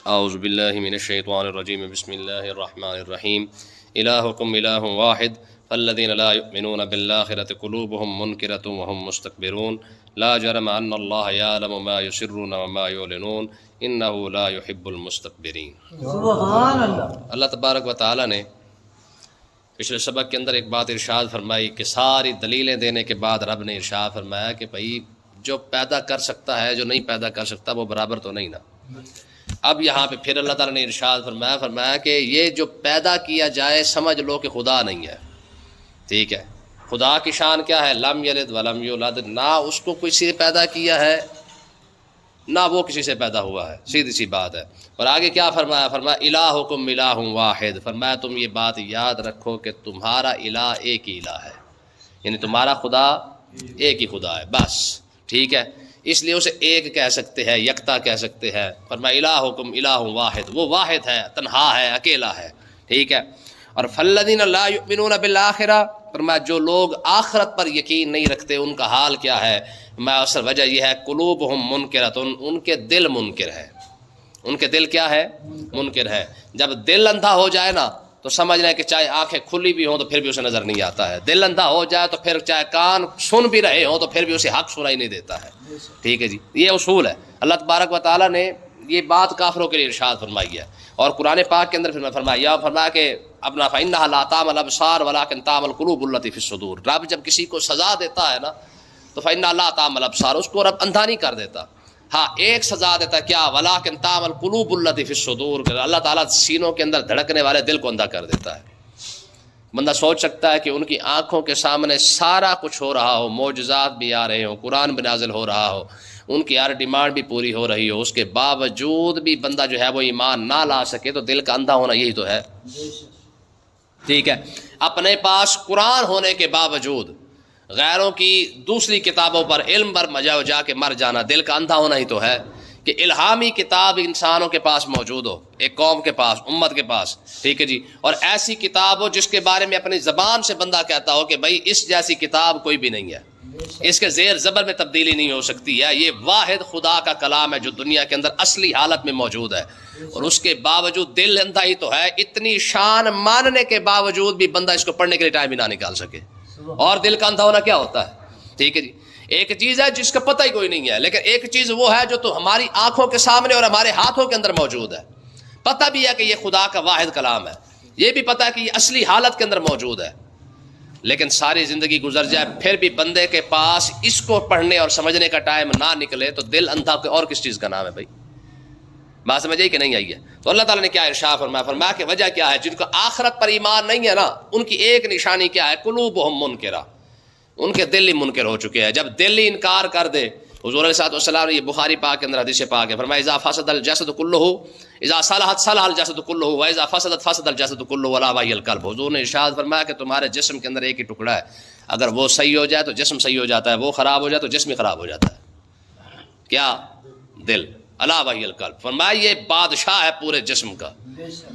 اعوذ باللہ من الشیطان الرجیم بسم اللہ الرحمن الرحیم الہکم الہ واحد فالذین لا یؤمنون بالآخرۃ قلوبهم منکرۃ وهم مستکبرون لا جرم ان اللہ یعلم ما یسرون وما یعلنون انہ لا یحب المستکبرین۔ سبحان اللہ۔ اللہ تبارک و تعالیٰ نے پچھلے سبق کے اندر ایک بات ارشاد فرمائی کہ ساری دلیلیں دینے کے بعد رب نے ارشاد فرمایا کہ بھائی جو پیدا کر سکتا ہے جو نہیں پیدا کر سکتا وہ برابر تو نہیں نا۔ اب یہاں پہ پھر اللہ تعالیٰ نے ارشاد فرمایا کہ یہ جو پیدا کیا جائے سمجھ لو کہ خدا نہیں ہے، ٹھیک ہے۔ خدا کی شان کیا ہے؟ لم یلد ولم یولد، نہ اس کو کسی سے پیدا کیا ہے نہ وہ کسی سے پیدا ہوا ہے، سیدھی سی بات ہے۔ اور آگے کیا فرمایا الہکم الہ واحد، فرمایا تم یہ بات یاد رکھو کہ تمہارا الہ ایک ہی الہ ہے، یعنی تمہارا خدا ایک ہی خدا ہے بس، ٹھیک ہے۔ اس لیے اسے ایک کہہ سکتے ہیں، یکتا کہہ سکتے ہیں۔ فرمایا الہکم الہ واحد، وہ واحد ہے، تنہا ہے، اکیلا ہے، ٹھیک ہے۔ اور فالذین لا یؤمنون بالآخرہ، فرمایا جو لوگ آخرت پر یقین نہیں رکھتے ان کا حال کیا ہے؟ میں اصل وجہ یہ ہے قلوبہم منکرۃ، ان کے دل منکر ہے۔ ان کے دل کیا ہے؟ منکر ہے۔ جب دل اندھا ہو جائے نا تو سمجھ لیں کہ چاہے آنکھیں کھلی بھی ہوں تو پھر بھی اسے نظر نہیں آتا ہے۔ دل اندھا ہو جائے تو پھر چاہے کان سن بھی رہے ہوں تو پھر بھی اسے حق سنائی نہیں دیتا ہے، ٹھیک ہے جی۔ یہ اصول ہے۔ اللہ تبارک و تعالیٰ نے یہ بات کافروں کے لیے ارشاد فرمائی ہے، اور قرآن پاک کے اندر پھر فرمایا کہ اپنا فإنہا لا تعمی الابصار ولکن تعمی القلوب التی فی الصدور۔ رب جب کسی کو سزا دیتا ہے نا تو فإنہا لا تعمی الابصار، اس کو رب اندھا نہیں کر دیتا، ہاں ایک سزا دیتا ہے کیا؟ ولکن تعمی القلوب التی فی الصدور، اللہ تعالیٰ سینوں کے اندر دھڑکنے والے دل کو اندھا کر دیتا ہے۔ بندہ سوچ سکتا ہے کہ ان کی آنکھوں کے سامنے سارا کچھ ہو رہا ہو، معجزات بھی آ رہے ہوں، قرآن بھی نازل ہو رہا ہو، ان کی ہر ڈیمانڈ بھی پوری ہو رہی ہو، اس کے باوجود بھی بندہ جو ہے وہ ایمان نہ لا سکے تو دل کا اندھا ہونا یہی تو ہے، ٹھیک ہے۔ اپنے پاس قرآن ہونے کے باوجود غیروں کی دوسری کتابوں پر علم پر جا کے مر جانا، دل کا اندھا ہونا ہی تو ہے۔ کہ الہامی کتاب انسانوں کے پاس موجود ہو، ایک قوم کے پاس، امت کے پاس، ٹھیک ہے جی، اور ایسی کتاب ہو جس کے بارے میں اپنی زبان سے بندہ کہتا ہو کہ بھائی اس جیسی کتاب کوئی بھی نہیں ہے، اس کے زیر زبر میں تبدیلی نہیں ہو سکتی ہے، یہ واحد خدا کا کلام ہے جو دنیا کے اندر اصلی حالت میں موجود ہے، اور اس کے باوجود دل اندھا ہی تو ہے۔ اتنی شان ماننے کے باوجود بھی بندہ اس کو پڑھنے کے لیے ٹائم ہی نہ نکال سکے، اور دل کا اندھا ہونا کیا ہوتا ہے، ٹھیک ہے جی۔ ایک چیز ہے جس کا پتہ ہی کوئی نہیں ہے، لیکن ایک چیز وہ ہے جو تو ہماری آنکھوں کے سامنے اور ہمارے ہاتھوں کے اندر موجود ہے۔ پتہ بھی ہے کہ یہ خدا کا واحد کلام ہے، یہ بھی پتہ ہے کہ یہ اصلی حالت کے اندر موجود ہے، لیکن ساری زندگی گزر جائے پھر بھی بندے کے پاس اس کو پڑھنے اور سمجھنے کا ٹائم نہ نکلے تو دل اندھا اور کس چیز کا نام ہے بھائی؟ بات سمجھ آئی کہ نہیں آئی ہے؟ تو اللہ تعالیٰ نے کیا ارشاد فرمایا کہ وجہ کیا ہے؟ جن کو آخرت پر ایمان نہیں ہے نا ان کی ایک نشانی کیا ہے؟ قلوبہم منکرہ، ان کے دل ہی منکر ہو چکے ہیں۔ جب دل ہی انکار کر دے، حضور علیہ الصلوۃ نے یہ بخاری پاک کے اندر حدیث پاک ہے، فرمایا اذا فسد الجسد كله اذا صلحت صلح الجسد كله واذا فسدت فسد الجسد كله ولا وهي القلب۔ حضور نے ارشاد فرمایا کہ تمہارے جسم کے اندر ایک ہی ٹکڑا ہے، اگر وہ صحیح ہو جائے تو جسم صحیح ہو جاتا ہے، وہ خراب ہو جائے تو جسم ہی خراب ہو جاتا ہے، کیا؟ دل، الا وهي القلب۔ فرمایا یہ بادشاہ ہے پورے جسم کا،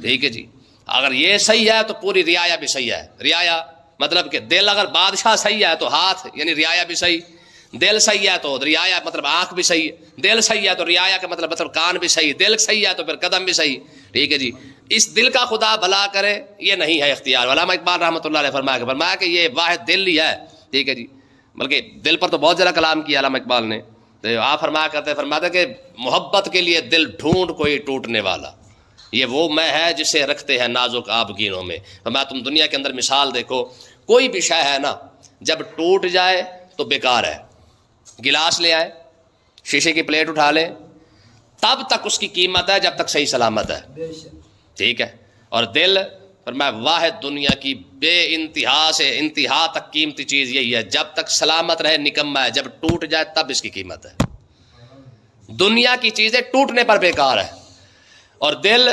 ٹھیک ہے جی۔ اگر یہ صحیح ہے تو پوری رعایا بھی صحیح ہے۔ رعایا مطلب کہ دل اگر بادشاہ صحیح ہے تو ہاتھ یعنی رعایا بھی صحیح، دل صحیح ہے تو رعایا مطلب آنکھ بھی صحیح، دل صحیح ہے تو رعایا کا مطلب کان بھی صحیح، دل صحیح ہے تو پھر قدم بھی صحیح، ٹھیک ہے جی۔ اس دل کا خدا بھلا کرے یہ نہیں ہے اختیار۔ علامہ اقبال رحمۃ اللہ علیہ فرمایا کہ یہ واحد دل ہی ہے، ٹھیک ہے جی۔ بلکہ دل پر تو بہت زیادہ کلام کیا علامہ اقبال نے، تو آپ فرماتے کہ محبت کے لیے دل ڈھونڈ کوئی ٹوٹنے والا، یہ وہ میں ہے جسے رکھتے ہیں نازک آبگینوں میں۔ فرمایا تم دنیا کے اندر مثال دیکھو، کوئی بھی شے ہے نا جب ٹوٹ جائے تو بیکار ہے۔ گلاس لے آئے، شیشے کی پلیٹ اٹھا لیں، تب تک اس کی قیمت ہے جب تک صحیح سلامت ہے، ٹھیک ہے۔ اور دل فرمایا واحد دنیا کی بے انتہا سے انتہا تک قیمتی چیز یہی ہے، جب تک سلامت رہے نکما ہے، جب ٹوٹ جائے تب اس کی قیمت ہے۔ دنیا کی چیزیں ٹوٹنے پر بیکار ہے، اور دل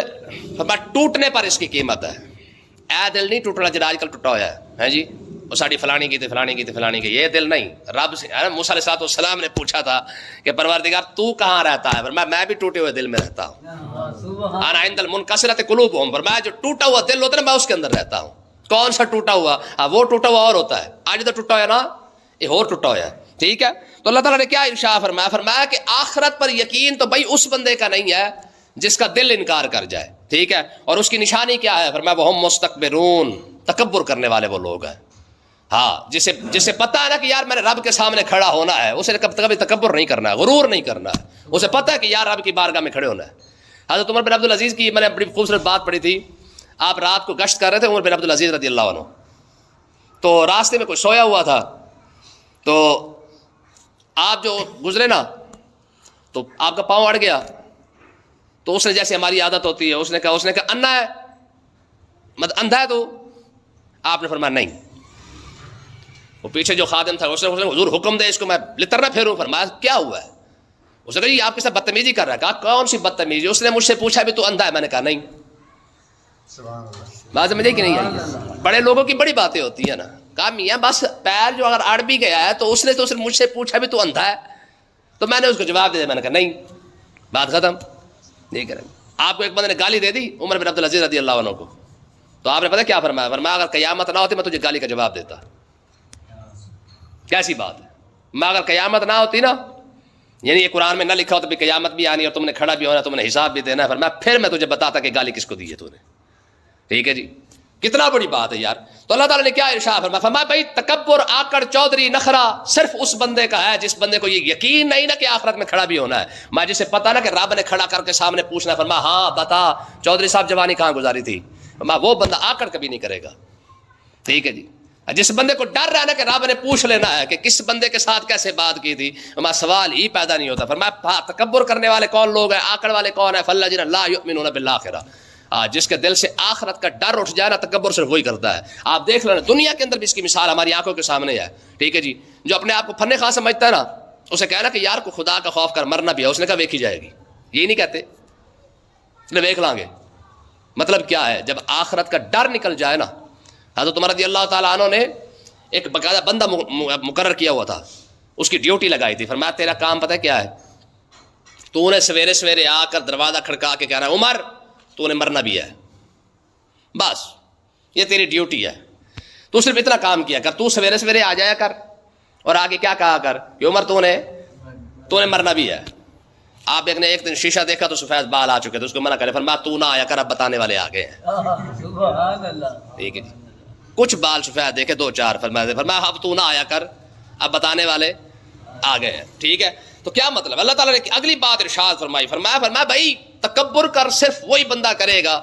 ٹوٹنے پر اس کی قیمت ہے۔ اے دل نہیں ٹوٹنا جڑا آج کل ٹوٹا ہوا ہے جی، وہ ساڑی فلانی کی فلانی کی، یہ دل نہیں۔ رب سے موسیٰ علیہ السلام نے پوچھا تھا کہ پروردگار تو کہاں رہتا ہے؟ فرمایا میں بھی ٹوٹے ہوئے دل میں رہتا ہوں، انا عند المنکسرۃ قلوبہم، فرمایا جو ٹوٹا ہوا دل ہوتا ہے میں اس کے اندر رہتا ہوں۔ کون سا ٹوٹا ہوا؟ وہ ٹوٹا ہوا اور ہوتا ہے، آج تو ٹوٹا ہوا ہے نا، یہ اور ٹوٹا ہوا ہے، ٹھیک ہے۔ تو اللہ تعالیٰ نے کیا ارشاد فرمایا کہ آخرت پر یقین تو بھائی اس بندے کا نہیں ہے جس کا دل انکار کر جائے، ٹھیک ہے، اور اس کی نشانی کیا ہے؟ فرمایا وہ ہم مستکبرون، تکبر کرنے والے وہ لوگ ہیں. ہاں، جسے پتا ہے نا کہ یار میں نے رب کے سامنے کھڑا ہونا ہے، اسے کبھی تکبر نہیں کرنا ہے، غرور نہیں کرنا ہے، اسے پتا ہے کہ یار رب کی بارگاہ میں کھڑے ہونا ہے. حضرت عمر بن عبدالعزیز کی میں نے بڑی خوبصورت بات پڑھی تھی. آپ رات کو گشت کر رہے تھے، عمر بن عبدالعزیز رضی اللہ عنہ، تو راستے میں کوئی سویا ہوا تھا، تو آپ جو گزرے نا تو آپ کا پاؤں اڑ گیا، تو اس نے جیسے ہماری عادت ہوتی ہے، اس نے کہا انا ہے، مطلب اندھا ہے تو؟ آپ نے فرمایا نہیں. وہ پیچھے جو خادم تھا اس نے حضور حکم دے اس کو میں لتر نہ پھیروں. فرمایا کیا ہوا ہے؟ اس نے کہا یہ آپ کے ساتھ بدتمیزی کر رہا ہے. کہا کون سی بدتمیزی؟ اس نے مجھ سے پوچھا بھی تو اندھا ہے؟ میں نے کہا نہیں. بات سمجھے کہ نہیں آئی؟ بڑے لوگوں کی بڑی باتیں ہوتی ہیں نا. کہا میاں بس پیر جو اگر اڑ بھی گیا ہے تو اس نے مجھ سے پوچھا بھی تو اندھا ہے؟ تو میں نے اس کو جواب دے دیا، میں نے کہا نہیں، بات ختم، نہیں کریں. آپ کو ایک بندے نے گالی دے دی عمر بن عبدالعزیز رضی اللہ عنہ کو، تو آپ نے پتا کیا فرمایا؟ فرمایا اگر قیامت نہ ہوتی میں تجھے گالی کا جواب دیتا. کیسی بات ہے؟ میں اگر قیامت نہ ہوتی نا، یعنی یہ قرآن میں نہ لکھا ہوتا بھی قیامت بھی آنی اور تم نے کھڑا بھی ہونا، تم نے حساب بھی دینا ہے، فرمایا پھر میں تجھے بتاتا کہ گالی کس کو دی ہے تو نے. ٹھیک ہے جی، کتنا بڑی بات ہے یار. تو اللہ تعالیٰ نے کیا ارشاد فرمایا؟ فرمایا بھائی تکبر، آکڑ، چودھری، نخرا صرف اس بندے کا ہے جس بندے کو یہ یقین نہیں نا کہ آخرت میں کھڑا بھی ہونا ہے. میں جسے پتا نا کہ رب نے کھڑا کر کے سامنے پوچھنا، فرمایا ہاں بتا چودھری صاحب جوانی کہاں گزاری تھی، فرمایا وہ بندہ آکڑ کبھی نہیں کرے گا. ٹھیک ہے جی. جس بندے کو ڈر رہا ہے نا کہ رب نے پوچھ لینا ہے کہ کس بندے کے ساتھ کیسے بات کی تھی، فرمایا سوال ہی پیدا نہیں ہوتا. فرمایا تکبر کرنے والے کون لوگ ہیں، آکڑ والے کون ہیں؟ فالذین لا یؤمنون بالآخرہ. جس کے دل سے آخرت کا ڈر اٹھ جائے نا، تکبر صرف وہی کرتا ہے. آپ دیکھ لینا دنیا کے اندر بھی اس کی مثال ہماری آنکھوں کے سامنے ہے. ٹھیک ہے جی. جو اپنے آپ کو فن خواہ سمجھتا ہے نا، اسے کہنا کہ یار کو خدا کا خوف کر، مرنا بھی ہے، اس نے کہا ویکھی جائے گی. یہی نہیں کہتے دیکھ لیں گے. مطلب کیا ہے؟ جب آخرت کا ڈر نکل جائے نا. حضرت عمر رضی اللہ تعالیٰ عنہ نے ایک باقاعدہ بندہ مقرر کیا ہوا تھا، اس کی ڈیوٹی لگائی تھی. فرمایا تیرا کام پتہ ہے کیا ہے؟ تو نے سویرے سویرے آ کر دروازہ کھڑکا کے کہنا عمر تو نے مرنا بھی ہے، بس یہ تیری ڈیوٹی ہے. تو صرف اتنا کام کیا کر، تو سویرے سویرے آ جایا کر اور آگے کیا کہا کر کہ عمر تو نے مرنا بھی ہے. آپ نے ایک دن شیشہ دیکھا تو سفید بال آ چکے تھے، اس کو منع کرے. فرمایا تو نہ آیا کر، اب بتانے والے آ گئے ہیں. ٹھیک ہے جی. کچھ بال سفید دیکھے دو چار، فرمایا اب تو نہ آیا کر، اب بتانے والے آ گئے ہیں. ٹھیک ہے. تو کیا مطلب؟ اللہ تعالیٰ نے اگلی بات ارشاد فرمائی. فرمایا بھائی تکبر کر صرف وہی بندہ کرے گا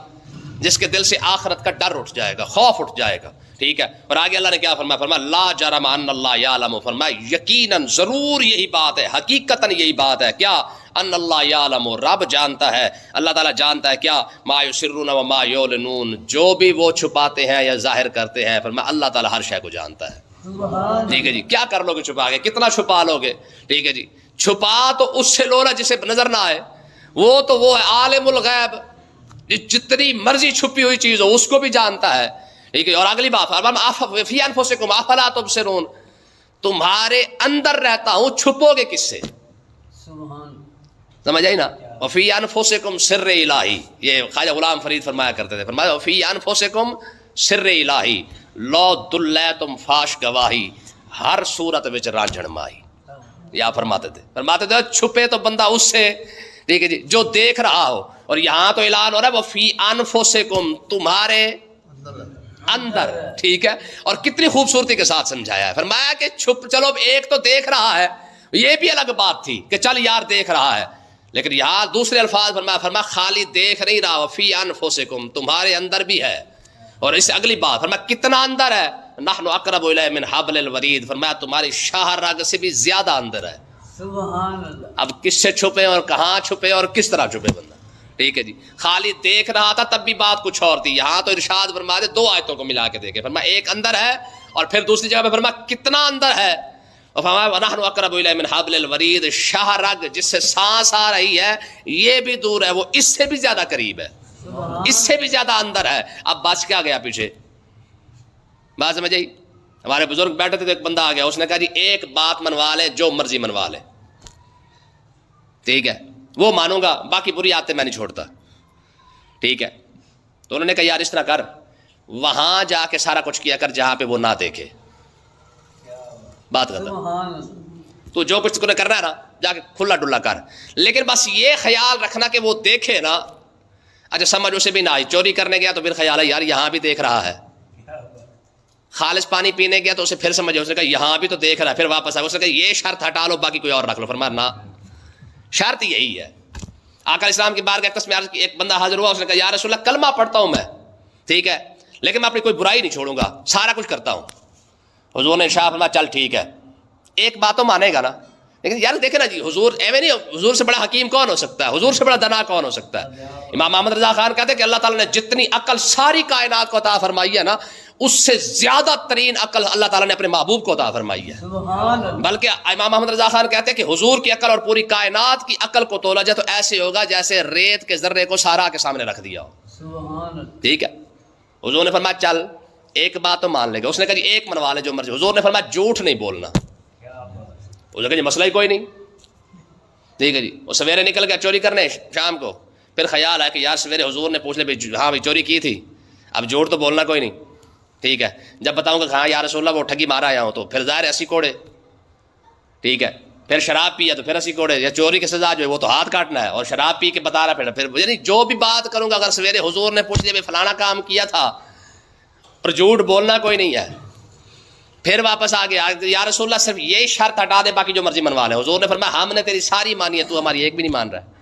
جس کے دل سے آخرت کا ڈر اٹھ جائے گا، خوف اٹھ جائے گا. ٹھیک ہے. اور آگے اللہ نے کیا فرمایا؟ فرمایا لا جرم ان اللہ یعلم. فرمایا یقیناً ضرور یہی بات ہے، حقیقتاً یہی بات ہے. کیا؟ ان اللہ یعلم، رب جانتا ہے، اللہ تعالیٰ جانتا ہے کیا؟ ما یسرون و ما یعلنون، جو بھی وہ چھپاتے ہیں یا ظاہر کرتے ہیں. فرمایا اللہ تعالیٰ ہر شے کو جانتا ہے. ٹھیک ہے جی. کیا کر لو گے چھپا کے؟ کتنا چھپا لو گے؟ ٹھیک ہے جی. چھپا تو اس سے لو نا جسے نظر نہ آئے، وہ ہے عالم الغیب، جتنی مرضی چھپی ہوئی چیز ہو اس کو بھی جانتا ہے. ٹھیک ہے. اور اگلی بات فی انفسکم افلا تبصرون، تمہارے اندر رہتا ہوں، چھپو گے کس سے؟ سمجھ آئی نا؟ وفی انفسکم سر الہی، یہ خواجہ غلام فرید فرمایا کرتے تھے. فرمایا وفی انفسکم سر الہی لو دلیتم فاش گواہی، ہر صورت وچ رانجھن مائی. یا فرماتے تھے چھپے تو بندہ اس سے، ٹھیک ہے جی، جو دیکھ رہا ہو. اور یہاں تو اعلان ہو رہا ہے وہ فی انفسکم، تمہارے اندر. ٹھیک ہے. اور کتنی خوبصورتی کے ساتھ سمجھایا ہے. فرمایا کہ چلو ایک تو دیکھ رہا ہے، یہ بھی الگ بات تھی کہ چل یار دیکھ رہا ہے، لیکن یہاں دوسرے الفاظ فرمایا خالی دیکھ نہیں رہا، فی انفسکم، تمہارے اندر بھی ہے. اور اس سے اگلی بات فرمایا کتنا اندر ہے؟ نحن اقرب الیہ من حبل الورید. فرمایا تمہاری شاہ رگ سے بھی زیادہ اندر ہے. سبحان اللہ. اب کس سے چھپے اور کہاں چھپے اور کس طرح چھپے بندہ؟ ٹھیک ہے جی. خالی دیکھ رہا تھا تب بھی بات کچھ اور تھی. یہاں تو ارشاد فرما دے، دو آیتوں کو ملا کے دیکھے. فرمایا ایک اندر ہے اور پھر دوسری جگہ پہ فرمایا کتنا اندر ہے. اور فرمایا ونحن اقرب الیہ من حبل الورید، شاہ رگ جس سے سانس آ رہی ہے یہ بھی دور ہے، وہ اس سے بھی زیادہ قریب ہے، اس سے بھی زیادہ اندر ہے. اب بچ کیا گیا پیچھے؟ بات سمجھ آئی؟ ہمارے بزرگ بیٹھے تھے تو ایک بندہ آ گیا، اس نے کہا جی ایک بات منوا لے، جو مرضی منوا لے. ٹھیک ہے. وہ مانوں گا، باقی بری عادتیں میں نہیں چھوڑتا. ٹھیک ہے. تو انہوں نے کہا یار اس طرح کر، وہاں جا کے سارا کچھ کیا کر جہاں پہ وہ نہ دیکھے. بات کرتا تو جو کچھ تمہیں کرنا ہے نا جا کے کھلا ڈلا کر، لیکن بس یہ خیال رکھنا کہ وہ دیکھے نا، اچھا سمجھ اسے بھی نہ آئی، چوری کرنے گیا تو پھر خیال ہے یار یہاں بھی دیکھ رہا ہے، خالص پانی پینے گیا تو اسے پھر سمجھو، اس نے کہا یہاں بھی تو دیکھ رہا ہے، پھر واپس آیا، اس نے کہا یہ شرط ہٹا لو باقی کوئی اور رکھ لو، فرمایا نہ، شرط یہی ہے۔ آقا اسلام کی بارگاہ اقدس میں ایک بندہ حاضر ہوا، اس نے کہا یا رسول اللہ کلمہ پڑھتا ہوں میں، ٹھیک ہے، لیکن میں اپنی کوئی برائی نہیں چھوڑوں گا، سارا کچھ کرتا ہوں۔ حضور نے ارشاد فرمایا چل ٹھیک ہے، ایک بات تو مانے گا نا، لیکن یار دیکھیں نا جی حضور ایویں نہیں، حضور سے بڑا حکیم کون ہو سکتا ہے، حضور سے بڑا دنا کون ہو سکتا ہے۔ امام محمد رضا خان کہتے ہیں کہ اللہ تعالیٰ نے جتنی عقل ساری کائنات کو عطا فرمائی ہے نا، اس سے زیادہ ترین عقل اللہ تعالیٰ نے اپنے محبوب کو عطا فرمائی ہے۔ بلکہ امام محمد رضا خان کہتے ہیں کہ حضور کی عقل اور پوری کائنات کی عقل کو تولا جائے تو ایسے ہوگا جیسے ریت کے ذرے کو سارا کے سامنے رکھ دیا ہو، ٹھیک ہے۔ حضور نے فرمایا چل ایک بات تو مان لے گا، اس نے کہا جی ایک منوا لے جو مرضی۔ حضور نے فرمایا جھوٹ نہیں بولنا، اس نے کہا جی مسئلہ ہی کوئی نہیں، ٹھیک ہے جی۔ وہ سویرے نکل گیا چوری کرنے، شام کو پھر خیال آیا کہ یار سویرے حضور نے پوچھ لے ہاں بھائی چوری کی تھی، اب جھوٹ تو بولنا کوئی نہیں، ٹھیک ہے۔ جب بتاؤں گا ہاں یا رسول اللہ وہ ٹھگی مارا آیا ہوں تو پھر ظاہر ہے 80 کوڑے، ٹھیک ہے۔ پھر شراب پیا تو پھر 80 کوڑے، یا چوری کی سزا جو ہے وہ تو ہاتھ کاٹنا ہے، اور شراب پی کے بتا رہا پھر یعنی جو بھی بات کروں گا اگر سویرے حضور نے پوچھ لیا فلانا کام کیا تھا، اور جھوٹ بولنا کوئی نہیں ہے۔ پھر واپس آ گیا یا رسول اللہ صرف یہ شرط ہٹا دے باقی جو مرضی منوا لے۔ حضور نے فرمایا ہم نے تیری ساری مانی ہے، تو ہماری ایک بھی نہیں مان رہا ہے،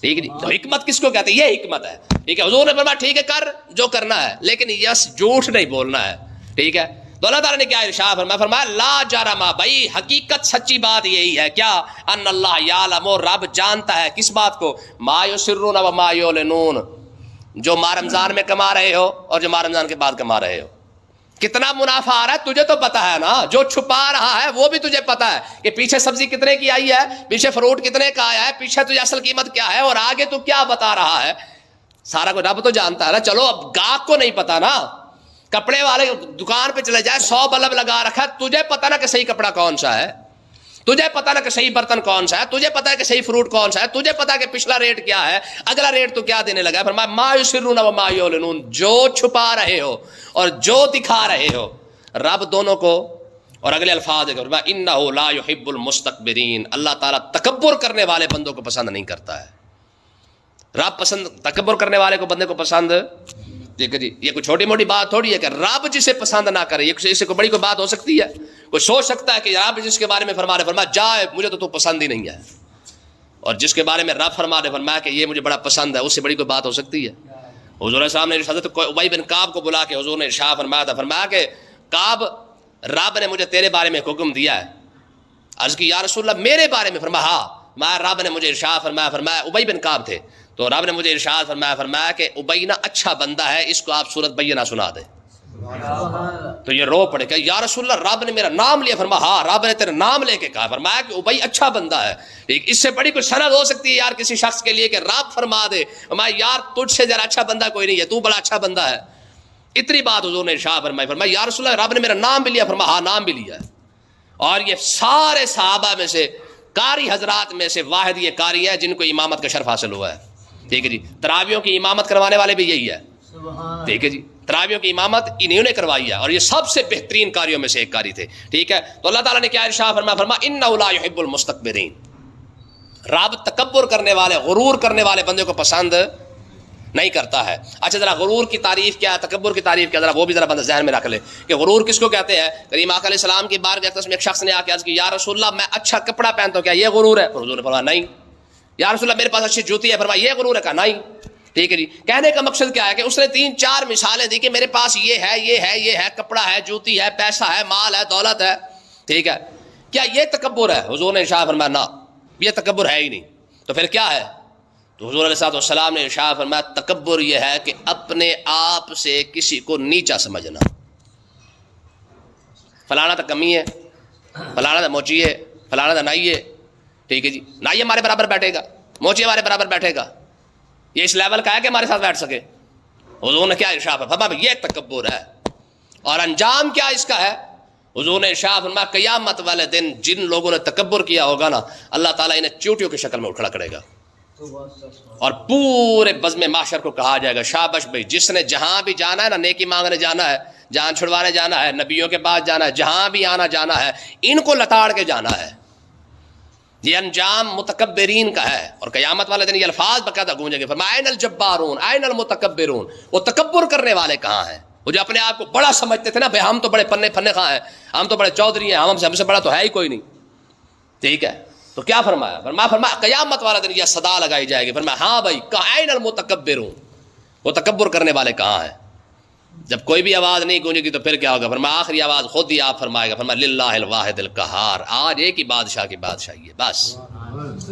ٹھیک ہے جی۔ تو حکمت کس کو کہتے ہیں؟ یہ حکمت ہے، ٹھیک ہے۔ حضور نے فرمایا ٹھیک ہے کر جو کرنا ہے، لیکن یس جھوٹ نہیں بولنا ہے، ٹھیک ہے۔ تو اللہ تعالیٰ نے کیا ارشاد فرمایا؟ فرمایا لا جرم، بھائی حقیقت سچی بات یہی ہے کیا، ان اللہ یعلم، رب جانتا ہے کس بات کو، ما یسرون و ما یعلنون، جو ماہ رمضان میں کما رہے ہو اور جو ماہ رمضان کے بعد کما رہے ہو، کتنا منافع آ رہا ہے تجھے تو پتا ہے نا، جو چھپا رہا ہے وہ بھی تجھے پتا ہے کہ پیچھے سبزی کتنے کی آئی ہے، پیچھے فروٹ کتنے کا آیا ہے، پیچھے تجھے اصل قیمت کیا ہے، اور آگے تو کیا بتا رہا ہے، سارا کچھ رب تو جانتا ہے نا۔ چلو اب گاہک کو نہیں پتا نا، کپڑے والے دکان پہ چلے جائے 100 بلب لگا رکھا ہے، تجھے پتا نا کہ صحیح کپڑا کون سا ہے، تجھے پتا نا کہ صحیح برتن کون سا ہے، تجھے پتا ہے کہ صحیح فروٹ کون سا ہے، تجھے پتا ہے کہ پچھلا ریٹ کیا ہے، اگلا ریٹ تو کیا دینے لگا ہے۔ فرمایا ما یسرون و ما یعلنون، جو چھپا رہے ہو اور جو دکھا رہے ہو، رب دونوں کو۔ اور اگلے الفاظ ہے فرمایا انہ لا یحب المستکبرین، اللہ تعالیٰ تکبر کرنے والے بندوں کو پسند نہیں کرتا ہے۔ رب پسند تکبر کرنے والے کو بندے کو پسند، دیکھیں جی یہ کوئی چھوٹی موٹی بات تھوڑی ہے کہ رب جسے پسند نہ کرے، یہ اس سے کوئی بڑی کوئی بات ہو سکتی ہے؟ کوئی سوچ سکتا ہے کہ رب جس کے بارے میں فرما رہے فرمایا جائے مجھے تو پسند ہی نہیں ہے، اور جس کے بارے میں رب فرما رہے فرمایا کہ یہ مجھے بڑا پسند ہے، اس سے بڑی کوئی بات ہو سکتی ہے؟ حضور صاحب نے حضرت ابی بن کعب کو بلا کے حضور نے ارشاد فرمایا تھا، فرمایا کہ کعب رب نے مجھے تیرے بارے میں حکم دیا ہے۔ عرض کی یا رسول اللہ میرے بارے میں؟ فرمایا ہاں، میں رب نے مجھے ارشاد فرمایا ابی بن کعب تھے تو رب نے مجھے ارشاد فرمایا کہ ابی نا اچھا بندہ ہے، اس کو آپ سورۃ بینہ سنا دیں۔ تو یہ رو پڑے کہ یا رسول اللہ رب نے میرا نام لیا؟ فرمایا ہاں رب نے تیرا نام لے کے کہا، فرمایا کہ ابی اچھا بندہ ہے۔ اس سے بڑی کوئی سند ہو سکتی ہے یار کسی شخص کے لیے کہ رب فرما دے فرمایا یار تجھ سے ذرا اچھا بندہ کوئی نہیں ہے، تو بڑا اچھا بندہ ہے؟ اتنی بات حضور نے ارشاد فرمایا یا رسول اللہ رب نے میرا نام بھی لیا؟ فرمایا ہاں نام بھی لیا ہے۔ اور یہ سارے صحابہ میں سے قاری حضرات میں سے واحد یہ قاری ہے جن کو امامت کا شرف حاصل ہوا ہے، ٹھیک ہے جی۔ تراویحوں کی امامت کروانے والے بھی یہی ہے، ٹھیک ہے جی، تراویحوں کی امامت انہوں نے کروائی ہے، اور یہ سب سے بہترین قاریوں میں سے ایک قاری تھے، ٹھیک ہے۔ تو اللہ تعالیٰ نے کیا ارشاد فرمایا انہ لا یحب المستکبرین، رب تکبر کرنے والے غرور کرنے والے بندے کو پسند نہیں کرتا ہے۔ اچھا ذرا غرور کی تعریف کیا ہے، تکبر کی تعریف کیا، ذرا وہ بھی ذرا بندہ ذہن میں رکھ لے کہ غرور کس کو کہتے ہیں۔ کریم آقا علیہ السلام کی بارگاہ اقدس میں ایک شخص نے آ کے عرض کی یا رسول اللہ میں اچھا کپڑا پہنتا ہوں کیا یہ غرور ہے؟ حضور نے فرمایا نہیں۔ یا رسول اللہ میرے پاس اچھی جوتی ہے، فرمایا یہ غرور ہے؟ کہا نہیں، ٹھیک ہے جی۔ کہنے کا مقصد کیا ہے کہ اس نے 3-4 مثالیں دی کہ میرے پاس یہ ہے یہ ہے یہ ہے، کپڑا ہے، جوتی ہے، پیسہ ہے، مال ہے، دولت ہے، ٹھیک ہے، کیا یہ تکبر ہے؟ حضور نے ارشاد فرمایا نہ، یہ تکبر ہے ہی نہیں۔ تو پھر کیا ہے؟ تو حضور علیہ السلام نے ارشاد فرمایا تکبر یہ ہے کہ اپنے آپ سے کسی کو نیچا سمجھنا، فلانا تو کمی ہے، فلانا تو موچی ہے، فلانا تو نائی ہے، ٹھیک ہے جی، نائی ہمارے برابر بیٹھے گا، موچی ہمارے برابر بیٹھے گا، یہ اس لیول کا ہے کہ ہمارے ساتھ بیٹھ سکے؟ حضور نے کیا ارشاد فرمایا یہ تکبر ہے۔ اور انجام کیا اس کا ہے؟ حضور نے ارشاد فرمایا قیامت والے دن جن لوگوں نے تکبر کیا ہوگا نا اللہ تعالیٰ انہیں چوٹیوں کی شکل میں کھڑا کرے گا، اور پورے بزم محشر کو کہا جائے گا شابش بھائی جس نے جہاں بھی جانا ہے نا، نیکی مانگنے جانا ہے، جان چھڑوانے جانا ہے، نبیوں کے پاس جانا ہے، جہاں بھی آنا جانا ہے، ان کو لتاڑ کے جانا ہے، یہ انجام متکبرین کا ہے، اور قیامت والے دن یہ الفاظ باقاعدہ گونجیں گے، فرمایا این الجبارون این المتکبرون، وہ تکبر کرنے والے کہاں ہیں؟ وہ جو اپنے آپ کو بڑا سمجھتے تھے نا، بھائی ہم تو بڑے پنے خواہ ہیں، ہم تو بڑے چودھری ہیں، ہم سے بڑا تو ہے ہی کوئی نہیں، ٹھیک ہے؟ تو کیا فرمایا؟ فرمایا قیامت والا دن یہ صدا لگائی جائے گی، فرمایا ہاں بھائی این المتکبرون، وہ تکبر کرنے والے کہاں ہیں؟ جب کوئی بھی آواز نہیں گونجے گی تو پھر کیا ہوگا؟ فرمایا آخری آواز خود ہی آپ فرمائے گا، فرمایا للہ الواحد القہار، آج ایک ہی بادشاہ کی بادشاہی ہے، بس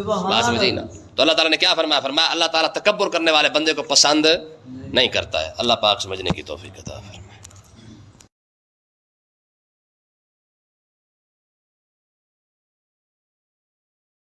بات سمجھیے نا؟ تو اللہ تعالیٰ نے کیا فرمایا؟ فرمایا اللہ تعالیٰ تکبر کرنے والے بندے کو پسند نہیں کرتا ہے۔ اللہ پاک سمجھنے کی توفیق عطا فرمائے۔